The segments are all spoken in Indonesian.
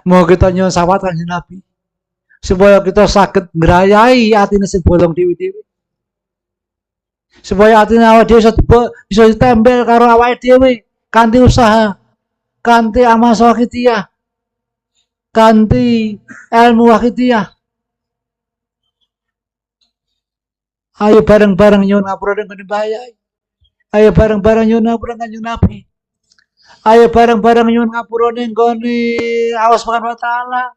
Mau kita nyuwun sawat Kanjeng Nabi supaya kita saged ngrayai atine sing bolong dewi-dewi. Supaya atine awake dhewe bisa ditempel karo awake dhewe kanthi usaha, kanthi amal sakitiyah, kanthi ilmu wakitiyah. Ayo bareng-bareng nyuwun ngapura dengan bayai. Ayo bareng-bareng nyuwun ngapura Kanjeng Nabi. Ayo bareng-bareng nyuwun ngapura ning gone Allah Subhanahu wa taala.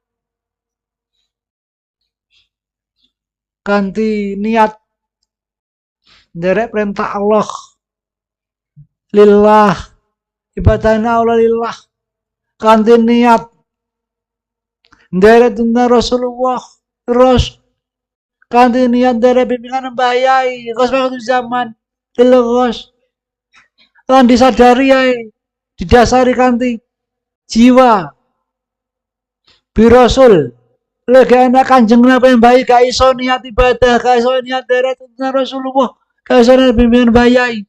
Kanthi niat nderek perintah Allah lillah, ibadahna Allah lillah, kanthi niat nderek tuntunan Rasulullah terus kanthi niat nderek bimbingan Mbah Yai Gus waktu zaman dilengos lan disadari ya didasari kanthi jiwa birasul lagi enak Kanjeng Nabi Mbah gak iso niat ibadah, gak iso niat nderek tuntunan Rasulullah, gak iso niat bimbingan Mbah Yai.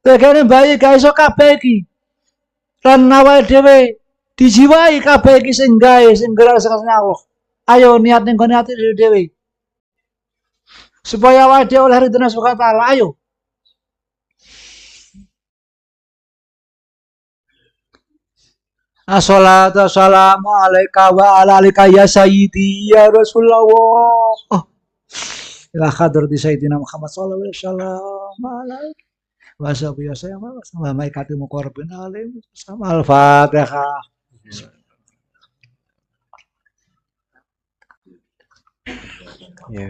Lagi Mbah Yai gak iso kabeh iki. Lan awake dhewe dijiwai kabeh iki sing gawe sing gerak sakjane Allah. Ayo niat ning gone ati dhewe. Supaya awake dhewe oleh ridho subhanahu wa taala. Ayo. Assalatu wassalamu alaika wa ala alika ya sayyidi ya Rasulullah. Ila hadrati sayyidina Muhammad sallallahu alaihi wasallam. Bahasa biasa yang sama malaikati muqarrabin alim sama al-Fatihah. Ya.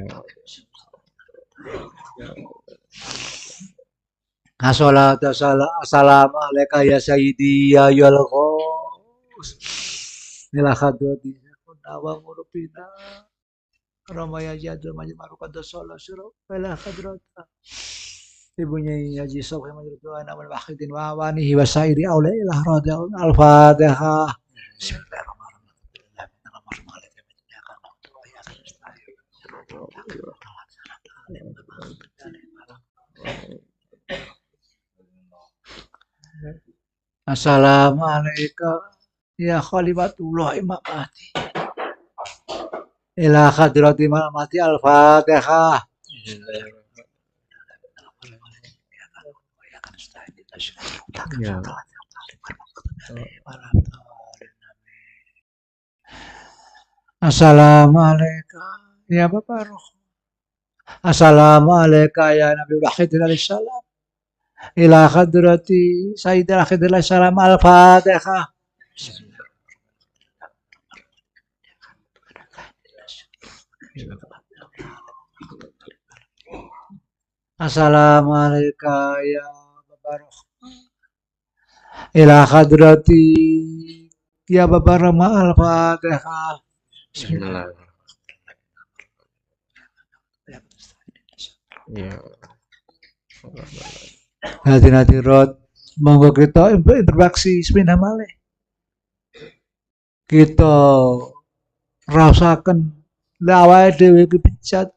Assalatu wassalamu alaika ya sayyidi ya yalqos. Ila hadrati wa murabina. Ramaya jadul majma'u qadas sallallahu alaihi wasallam. Ibunya Haji Sofi Majruh Anak Wakhidin wa awanihi wa sairi aulailah radhiyallahu al-Fatihah. Assalamualaikum ya khalifatullah Imam Mahdi. Ila hadrati Imam Mahdi al-Fatihah. Ya. Assalamualaikum ya Bapak Roh. Assalamualaikum ya Nabi Wahidin alaihissalam. Ila hadrati Sayyidil Akhidil alaihissalam al-Fatihah. Assalamualaikum ya Bapak Roh. Ila hadrati ya Bapak Rama al-Fatihah. Hadirat monggo kita interaksi sepindah malih. Kita rasaken awake dhewe iki bejat.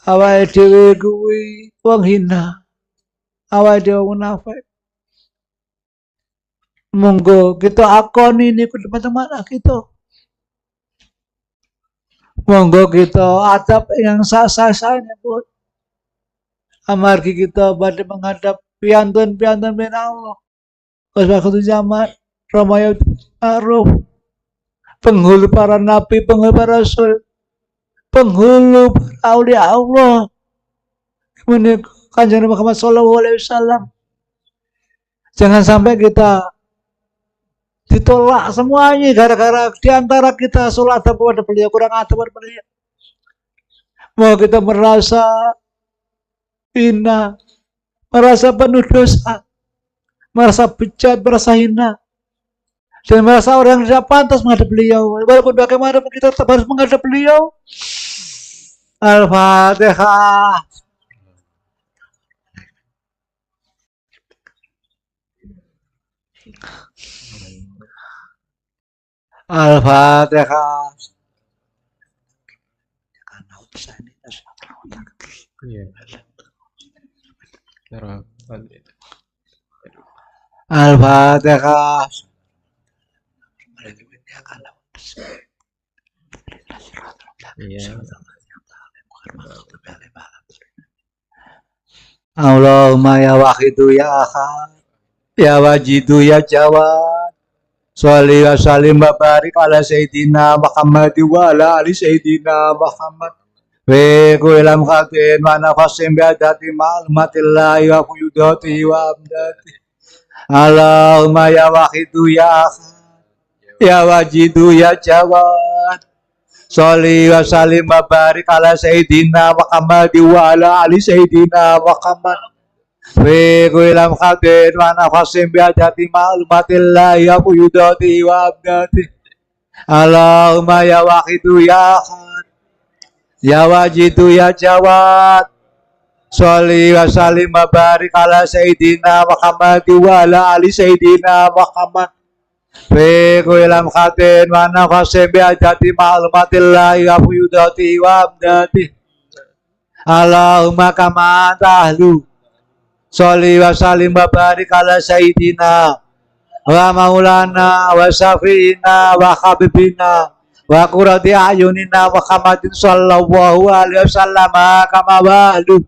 Awake dhewe kuwi wong hina. Awake dhewe munafik. Monggo kita akoni niku teman-teman kita. Monggo kita adab yang sah-sahnya pun. Amargi kita pada menghadap piantun-piantun bin Allah. Waktu zaman Ramaya Aruf. Penghulu para nabi, penghulu para rasul. Penghulu para aulia Allah. Kemudian Kanjeng Muhammad sallallahu alaihi wasallam. Jangan sampai kita ditolak semuanya gara-gara diantara kita sholat kepada beliau kurang adab kepada beliau. Mau kita merasa hina, merasa penuh dosa, merasa bejat, merasa hina, dan merasa orang yang tidak pantas menghadap beliau. Walaupun bagaimana kita tetap harus menghadap beliau. Al-Fatihah. Al-Fatihah. Al-Fatihah. Allahumma ya wahidu ya ahad ya wajidu ya jawad sholli wa sallim wa barik ala sayyidina Muhammad wa ala ali sayyidina Muhammad wa kulam khatin wa nafasim biadati ma'lumatillahi wa fuyudati wa amdati Allahumma ya wahidu ya ahad ya wajidu ya jawad sholli wa sallim wa barik ala sayyidina Muhammad wa ala ali sayyidina Muhammad fi kulam khatin wa nafasim biadati ma'lumatillahi wa fuyudati wa amdati Allahumma ya wahidu ya ahad ya wajidu ya jawad sholli wa sallim wa barik ala sayyidina Muhammad wa ala ali sayyidina Muhammad fi kulam khatin wa nafasim biadati ma'lumatillahi wa fuyudati wa amdati Allahumma kama tahlu sholli wa sallim wa barik ala sayyidina wa maulana wa syafi'ina wa habibina wa qurrati ayunina Muhammadin sallallahu alaihi wasallam kama ba'du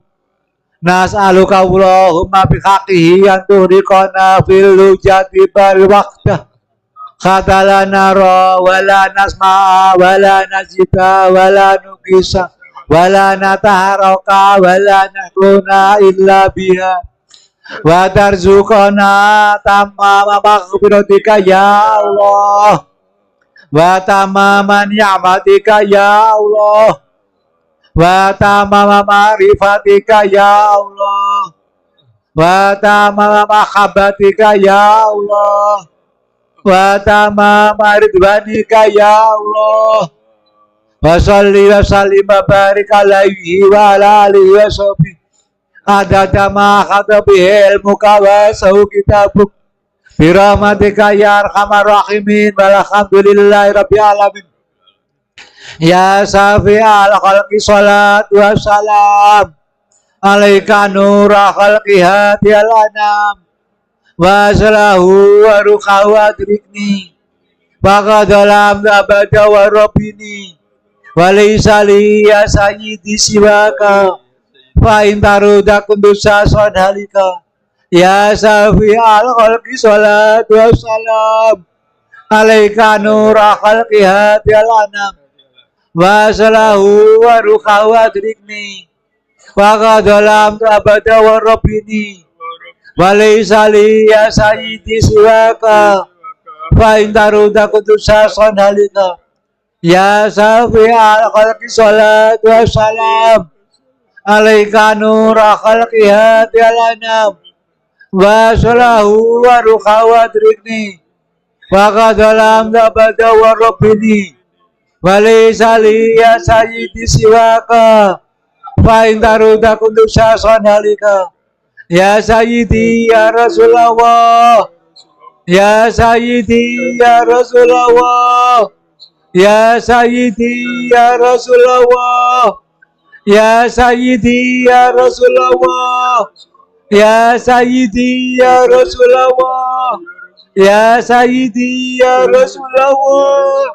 nas'aluka Allahumma bihaqqihi an tuhriqana fil lujati bil waqtah khatala nara wa la nasma'a wa la najida wa la nukisa wa la nataharaka wa la nakuna illa biha wa tarzuqana tamama maghfiratika ya Allah wa tamaman ni'matika ya Allah wa tamama ma'rifatika ya Allah wa tamama mahabbatika ya Allah wa tamama ridwanika ya Allah wa salli wa sallim wa barik alaihi wa ala alihi wa sahbihi adada ma khatabihi ilmuka wa sahu kitabuk birahmatika ya arhamar rahimin walhamdulillahi rabbil alamin ya safi'al khalqi salatu wassalam alaika nura khalqi hadiyal anam wa salahu wa rukahu adrikni wa qadalam abada wa rabbini wa laysali ya sayyidi siwaka fa intaruda kundusa sonhalika ya safi'al khalqi salatu wassalam alaika nura khalqi hadiyal anam wa salahu wa rukahu adrikni wa qadalam abada wa rabbini walaisali ya sayyidi siwaka fa intaruda kutusa sonhalika ya safi'al khalqi salatu wassalam alaika nura khalqi hadiyal anam wa salahu wa rukahu adrikni wa qadalam abada wa rabbini walaisali ya sayyidi siwaka fa intaruda kutusa sonhalika ya sayyidi ya Rasulullah ya sayyidi ya Rasulullah ya sayyidi ya Rasulullah ya sayyidi ya Rasulullah ya sayyidi ya Rasulullah ya sayyidi ya Rasulullah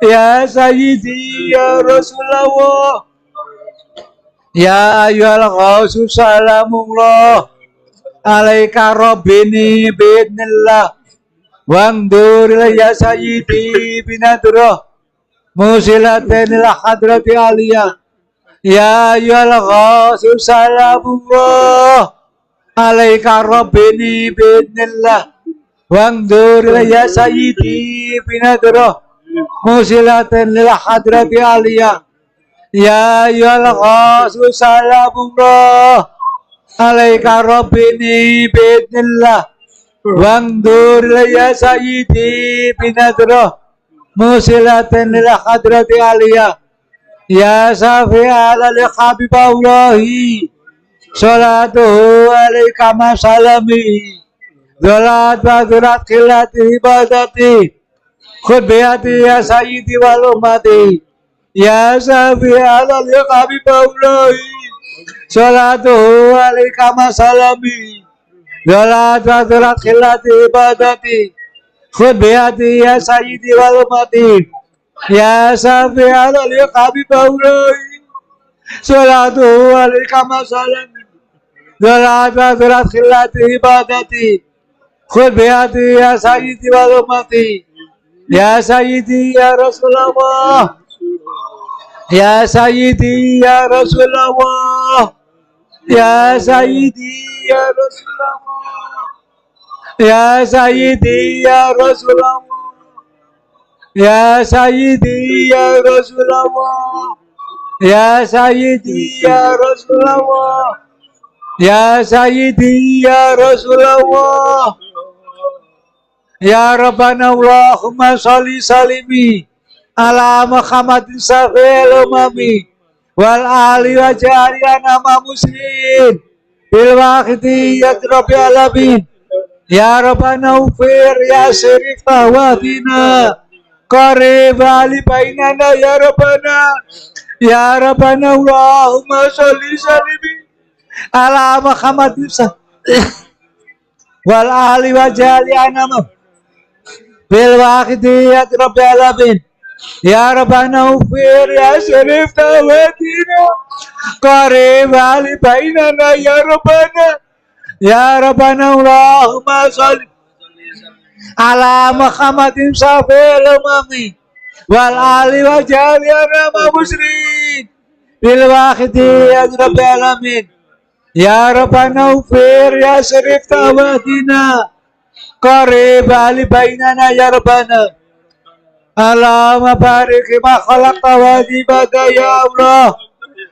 ya sayyidi ya Rasulullah ya ayyuhal ghausu salamullah alaika rabbini bi'idnillah wangdur ya sayyidi binadrah musilatin ila hadrati aliyah ya ayyuhal ghausu salamullah alaika rabbini bi'idnillah wangdur ya sayyidi binadrah musilatin ila hadrati aliyah ya ayyuhal ghasu salamullah alaika rabbini bi'idnillah wangdur ya sayyidi binadrah musilatin ila hadrati aliyah ya safi'al li habiballahi salatuhu alaika masalami zolat badurat khilati ibadati khudbiyati ya sayyidi wal ummati ya safi'al li habiballahi salatuhu alaika masalami zolat badurat khilati ibadati khud bihati ya sayyidi wal umati ya syafi'al al-habib aulai salatu alaika masalam Zalata zirat khillati ibadati khud bihati ya sayyidi wal umati ya sayyidi ya Rasulullah ya sayyidi ya Rasulullah ya sayyidi ya Rasulullah ya sayyidi ya Rasulullah ya sayyidi ya Rasulullah ya sayyidi ya Rasulullah ya sayyidi ya Rasulullah ya Rabbana Allahumma sholli salimi ala Muhammadin safil umami wal ali wa jariyana ma muslim bil waqti ya rabbil alamin ya Rabbana ufir ya syarif tawadina qarib ali bainana ya Rabbana Allahumma sholli salimi ala Muhammadin wal ali wa jariyana ma bil waqti ya rabbil alamin ya Rabbana ufir ya syarif tawadina qarib ali bainana ya Rabbana Allahumma sholli ala Muhammadin safil umami wal ali wa jariyana ma muslim bil waqti ya rabbil alamin ya Rabbana ufir ya syarif tawadina qarib ali bainana ya Rabbana Allahumma barik ma khalaqta wa dibada ya Allah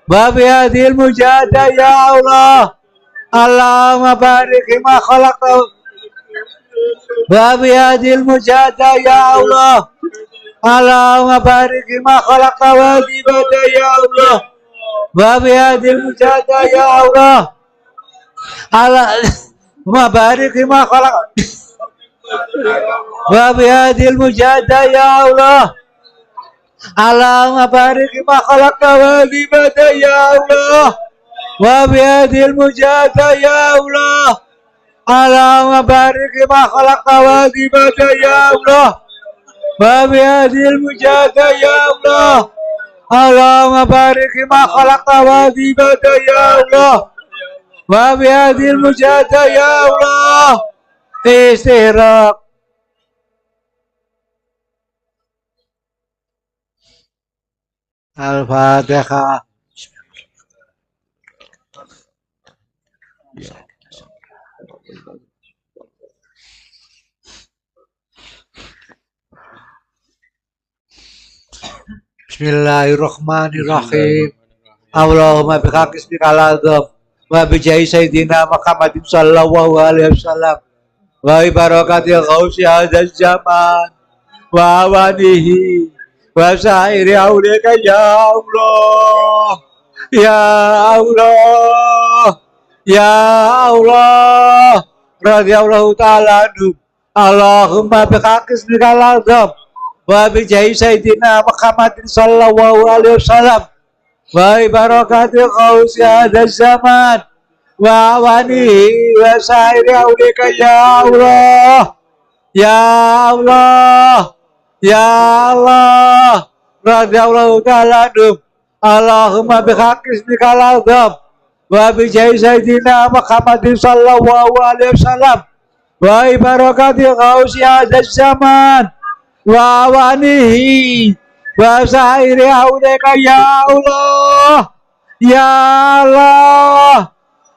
wa bihadil mujada ya Allah Allahumma barik ma khalaqta wa bihadil mujada ya Allah Allahumma barik ma khalaqta wa dibada ya Allah wa bihadil mujada ya Allah Allahumma barik ma khalaqta wa bihadil mujada ya Allah Allahumma barik ma khalaqta wa dibada ya Allah wa bihadil mujada ya Allah Allahumma barik ma khalaqta wa dibada ya Allah wa bihadil mujada ya Allah Allahumma barik ma khalaqta wa dibada ya Allah wa bihadil mujada ya Allah istirahat Al-Fatihah. Bismillahirrahmanirrahim. Allahumma bihaqqi ismikal azam wa bijahi sayyidina Muhammadin sallallahu alaihi wasallam wa bi barakatil ghausi hadzal zaman wa awanihi wa sa'iri aulika ya Allah ya Allah ya Allah radhiyallahu ta'ala anhu. Allahumma bihaqqi ismikal azam wa bijahi sayyidina Muhammadin sallallahu alaihi wasallam wa bi barakatil ghausi hadzal zaman wa awanihi wa sa'iri aulika ya Allah ya Allah ya Allah radhiyallahu ta'ala anhu. Allahumma bihaqqi ismikal azam wa bijahi sayyidina Muhammadin sallallahu alaihi wasallam wa bi barakatil ghausi hadzal zaman wa awanihi wa sa'iri aulika ya Allah ya Allah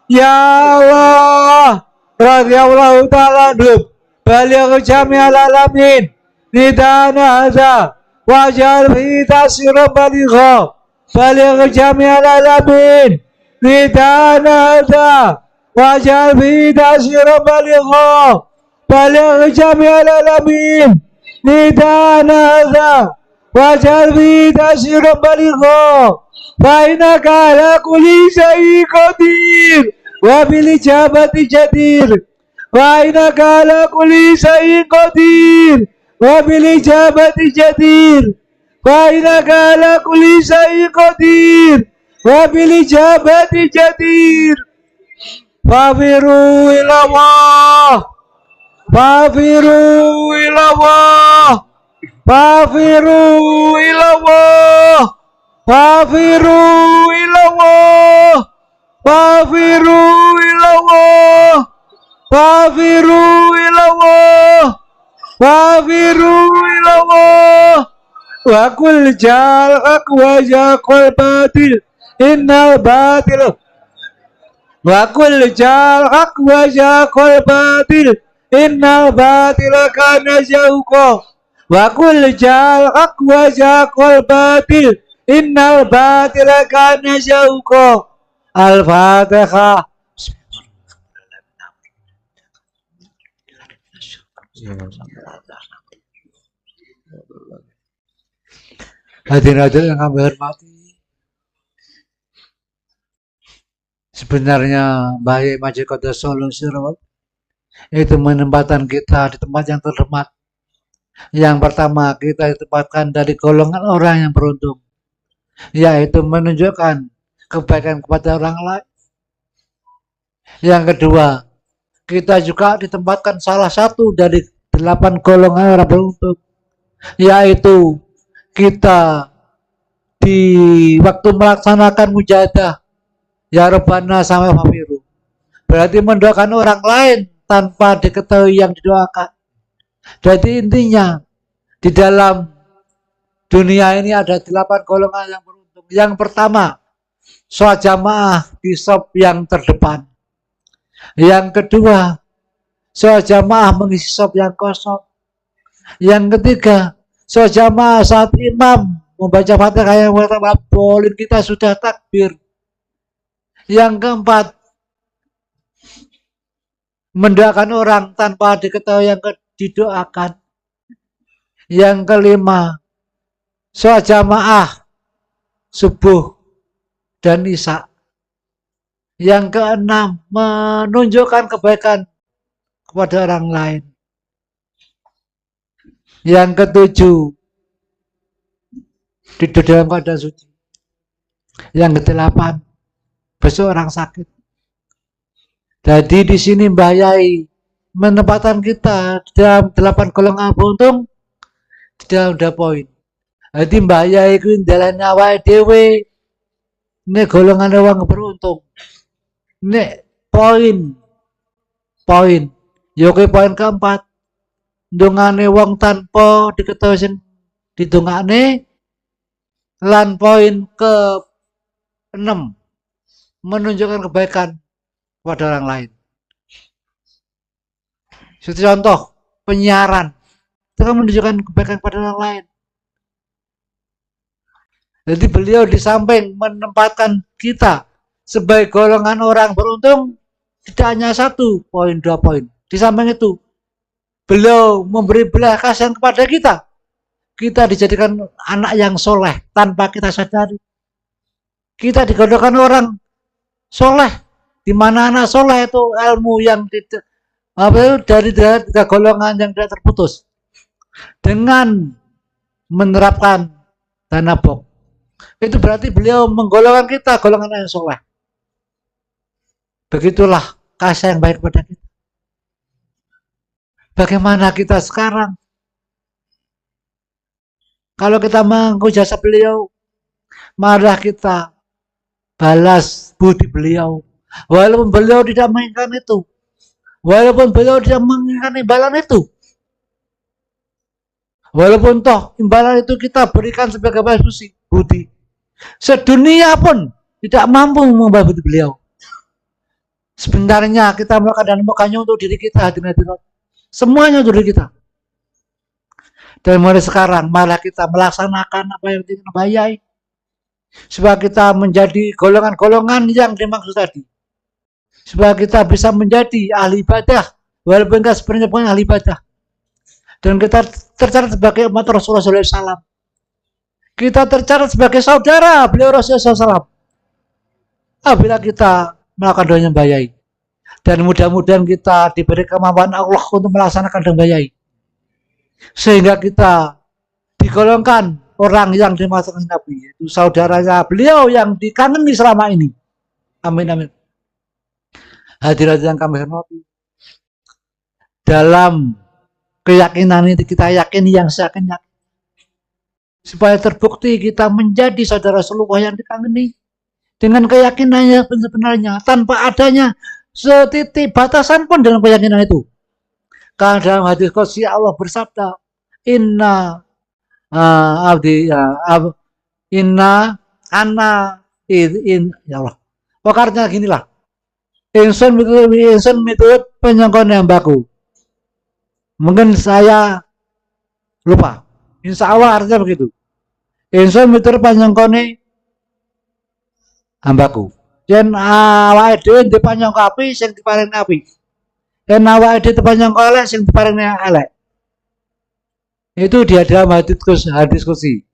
ya Allah radhiyallahu ta'ala anhu. Baligh jami'al alamin nidana hadza waj'al fi tasira baligha baligh jami'al alamin nidana hadza waj'al fi tasira baligha baligh jami'al alamin nidana hadza waj'al fi tasira baligha fa innaka ala kulli shay'in qadir wa bil ijabati jadir wa innaka ala kulli shay'in qadir wa bil ijabati jadir wa innaka ala kulli shay'in qadir wa bil ijabati jadir fafiru ila Allah Fafiru ilallah. Fafiru ilallah. Fafiru ilallah. Fafiru ilallah. Fafiru ilallah. Fafiru ilallah. Wa kul jalak wa jakul batil. Innal batil. Wa kul jalak wa jakul batil. Innal batila kana zahuqa. Wa kul jalak wa jakul batil. Innal batila kana zahuqa. Al-Fatihah. Hadirin yang kami hormati, sebenarnya Mbah Yai Maji Kota Solo Sirot itu menempatkan kita di tempat yang terhormat. Yang pertama, kita ditempatkan dari golongan orang yang beruntung, yaitu menunjukkan kebaikan kepada orang lain. Yang kedua, kita juga ditempatkan salah satu dari 8 golongan orang beruntung, yaitu kita di waktu melaksanakan mujahadah ya Rabbana sampai Fafiru, berarti mendoakan orang lain tanpa diketahui yang didoakan. Jadi intinya di dalam dunia ini ada 8 golongan yang beruntung. Yang pertama, sholat jamaah di shop yang terdepan. Yang kedua, sholat jamaah mengisi shop yang kosong. Yang ketiga, sholat jamaah saat imam membaca Fatihah yang pertama boleh kita sudah takbir. Yang keempat, mendoakan orang tanpa diketahui yang didoakan. Yang kelima, sholat jamaah subuh dan isya. Yang keenam, menunjukkan kebaikan kepada orang lain. Yang ketujuh, tidur dalam keadaan suci. Yang kedelapan, besok orang sakit. Jadi di sini Mbah Yai menempatkan kita dalam 8 golongan beruntung di dalam poin. Jadi Mbah Yai ku ndalan awake dhewe nek golongan wong beruntung. Nek poin. Yo ke poin keempat. Ndongane wong tanpa diketahui sing didongakne. Lan poin ke-6, menunjukkan kebaikan kepada orang lain. Seperti contoh penyiaran, itu kan menunjukkan kebaikan kepada orang lain. Jadi beliau di samping menempatkan kita sebagai golongan orang beruntung, tidak hanya 1 poin, 2 poin. Di samping itu, beliau memberi belas kasihan kepada kita. Kita dijadikan anak yang soleh tanpa kita sadari. Kita digolongkan orang soleh, di mana anak soleh itu ilmu yang dari 3 golongan yang tidak terputus. Dengan menerapkan tanabok, itu berarti beliau menggolongkan kita golongan yang soleh. Begitulah kasih yang baik kepada kita. Bagaimana kita sekarang? Kalau kita mengaku jasa beliau, marilah kita balas budi beliau. Walaupun beliau tidak menginginkan itu. Walaupun beliau tidak menginginkan imbalan itu. Walaupun toh imbalan itu kita berikan sebagai balas budi. Sedunia pun tidak mampu membalas budi beliau. Sebenarnya kita melakukan dan melakukannya untuk diri kita, hadirin. Semuanya untuk diri kita. Dan mulai sekarang, malah kita melaksanakan apa yang ingin Mbah Yai. Supaya kita menjadi golongan-golongan yang dimaksud tadi. Supaya kita bisa menjadi ahli ibadah. Walaupun kita sebenarnya bukan ahli ibadah. Dan kita tercatat sebagai umat Rasulullah SAW. Kita tercatat sebagai saudara beliau Rasulullah SAW. Apabila kita melakukan doanya Mbah Yai. Dan mudah-mudahan kita diberi kemampuan Allah untuk melaksanakan doa Mbah Yai. Sehingga kita digolongkan orang yang dimaksudkan Nabi, itu saudaranya beliau yang dikangeni selama ini. Amin amin. Hadirat yang kami hormati, dalam keyakinan itu kita yakini yang seyakin yakin. Supaya terbukti kita menjadi saudara Rasulullah yang dikagumi dengan keyakinan yang sebenarnya tanpa adanya setitik batasan pun dalam keyakinan itu. Karena dalam hadis qudsi Allah bersabda, Inna abdi inna ana ya Allah. Pakarnya ginilah. Insun miturut penyangkon yang baku. Mungkin saya lupa. Insya Allah artinya begitu. Insun miturut penyangkone hambaku. Yen awake dhewe dipanyangka api sing diparing api. Yen awake dhewe dipanyangka elek sing diparing elek. Itu dia dalam hadis qudsi.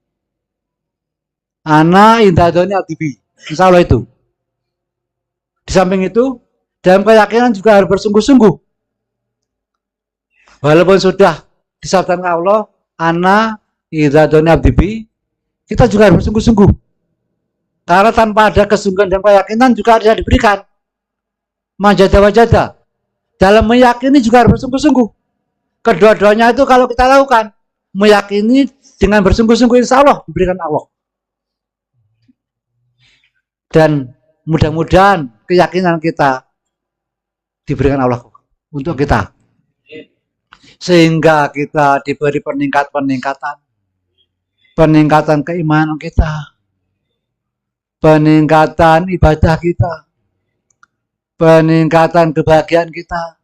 Ana indadoni abdi. Insya Allah itu. Di samping itu, dalam keyakinan juga harus bersungguh-sungguh. Walaupun sudah disabdakan Allah, ana indadoni abdi, kita juga harus bersungguh-sungguh. Karena tanpa ada kesungguhan dan keyakinan juga ada yang diberikan. Majada wajada. Dalam meyakini juga harus bersungguh-sungguh. Kedua-duanya itu kalau kita lakukan, meyakini dengan bersungguh-sungguh insya Allah diberikan Allah. Dan mudah-mudahan keyakinan kita diberikan Allah untuk kita. Sehingga kita diberi peningkatan keimanan kita, peningkatan ibadah kita, peningkatan kebahagiaan kita,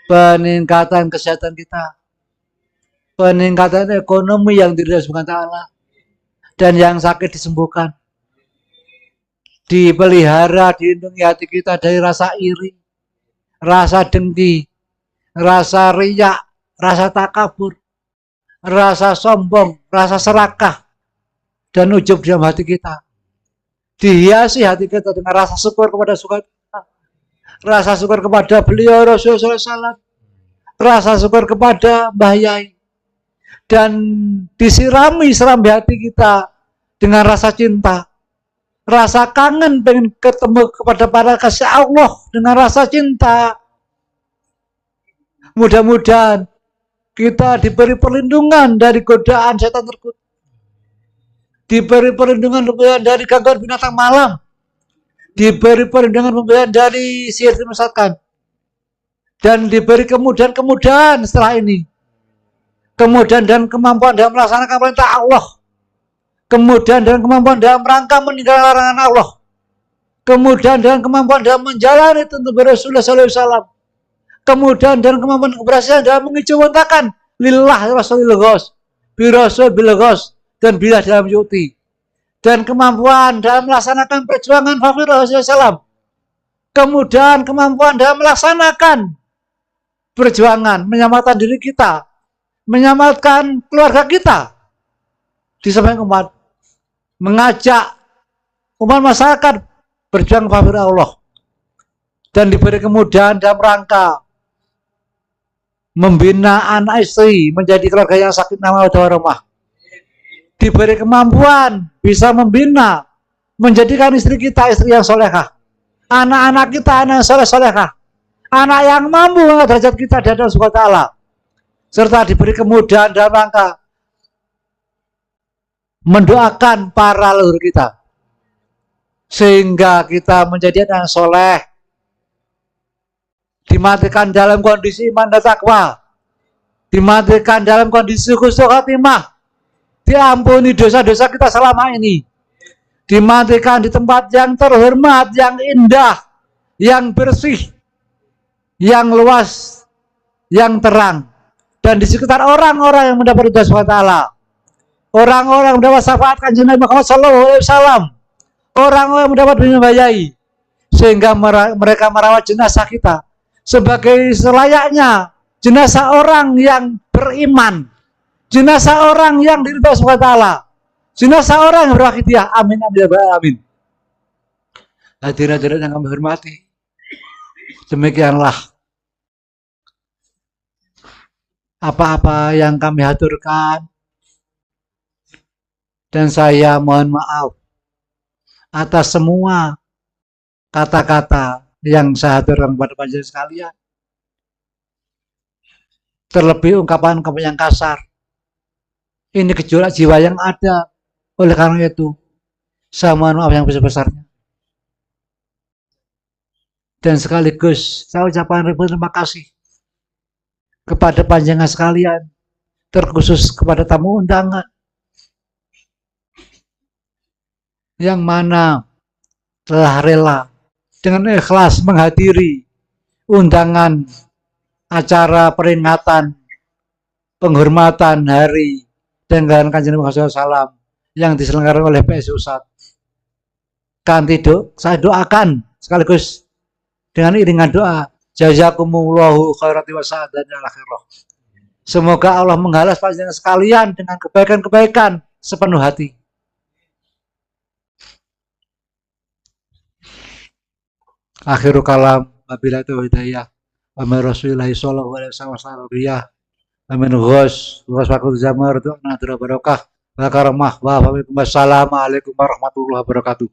peningkatan kesehatan kita, peningkatan ekonomi yang diridhoi Subhanahu wa taala, dan yang sakit disembuhkan. Dipelihara, dilindungi hati kita dari rasa iri, rasa dengki, rasa riya, rasa takabur, rasa sombong, rasa serakah, dan ujub dalam hati kita. Dihiasi hati kita dengan rasa syukur kepada rasa syukur kepada beliau Rasulullah SAW, rasa syukur kepada Mbah Yai, dan disirami serambi hati kita dengan rasa cinta, rasa kangen pengen ketemu kepada para kasih Allah dengan rasa cinta. Mudah-mudahan kita diberi perlindungan dari godaan setan terkutuk, diberi perlindungan dari gangguan binatang malam, diberi perlindungan dari sihir dimesatkan, dan diberi kemudahan setelah ini, kemudahan dan kemampuan dalam melaksanakan perintah Allah, kemudahan dan kemampuan dalam rangka meninggalkan larangan Allah, kemudahan dan kemampuan dalam menjalani tuntunan Rasulullah SAW, kemudahan dan kemampuan keberhasilan dalam mengijawantahkan lillah rasulil ghos, birasul bil ghos, dan bilah dalam yuti, dan kemampuan dalam melaksanakan perjuangan Hafir Rasulullah SAW, kemudahan kemampuan dalam melaksanakan perjuangan menyelamatkan diri kita, menyelamatkan keluarga kita di samping umat, mengajak umat masyarakat berjuang Hafir Allah, dan diberi kemudahan dalam rangka membina anak istri menjadi keluarga yang sakinah mawaddah warahmah, diberi kemampuan bisa membina menjadikan istri kita istri yang solehah, anak-anak kita anak yang solehah, anak yang mampu mengangkat derajat kita di hadapan Subhanahu wa taala, serta diberi kemudahan dalam rangka mendoakan para leluhur kita sehingga kita menjadi anak yang soleh, dimatikan dalam kondisi iman dan takwa, dimatikan dalam kondisi husnul khatimah, diampuni dosa-dosa kita selama ini, dimatikan di tempat yang terhormat, yang indah, yang bersih, yang luas, yang terang, dan di sekitar orang-orang yang mendapat ridha SWT, orang-orang yang mendapat syafaat Kanjeng Nabi Muhammad SAW, orang-orang yang mendapat bimbingan Mbah Yai, sehingga mereka merawat jenazah kita sebagai selayaknya jenazah orang yang beriman, jenazah orang yang diridhoi SWT, jenazah orang yang berwakidiyah. Amin amin amin. Hadirin yang kami hormati, demikianlah apa-apa yang kami haturkan, dan saya mohon maaf atas semua kata-kata yang saya haturkan kepada panjenengan sekalian. terlebih ungkapan-ungkapan yang kasar. Ini gejolak jiwa yang ada. Oleh karena itu, saya mohon maaf yang besar-besarnya. Dan sekaligus saya ucapkan ribuan terima kasih kepada panjenengan sekalian, terkhusus kepada tamu undangan yang mana telah rela dengan ikhlas menghadiri undangan acara peringatan penghormatan hari dengan Kanjeng Nabi SAW yang diselenggarakan oleh PSI Pusat. Saya doakan sekaligus dengan iringan doa, jazakumullahu khairati wa sa'adan al akhirah. Semoga Allah menghalas panjenengan sekalian dengan kebaikan-kebaikan sepenuh hati. Akhirul kalam, wabillahi taufiq wa min rasulillahi sallallahu alaihi wasallam amin ghos fakul zamar tu nadra barakah wa karamah wa assalamualaikum warahmatullahi wabarakatuh.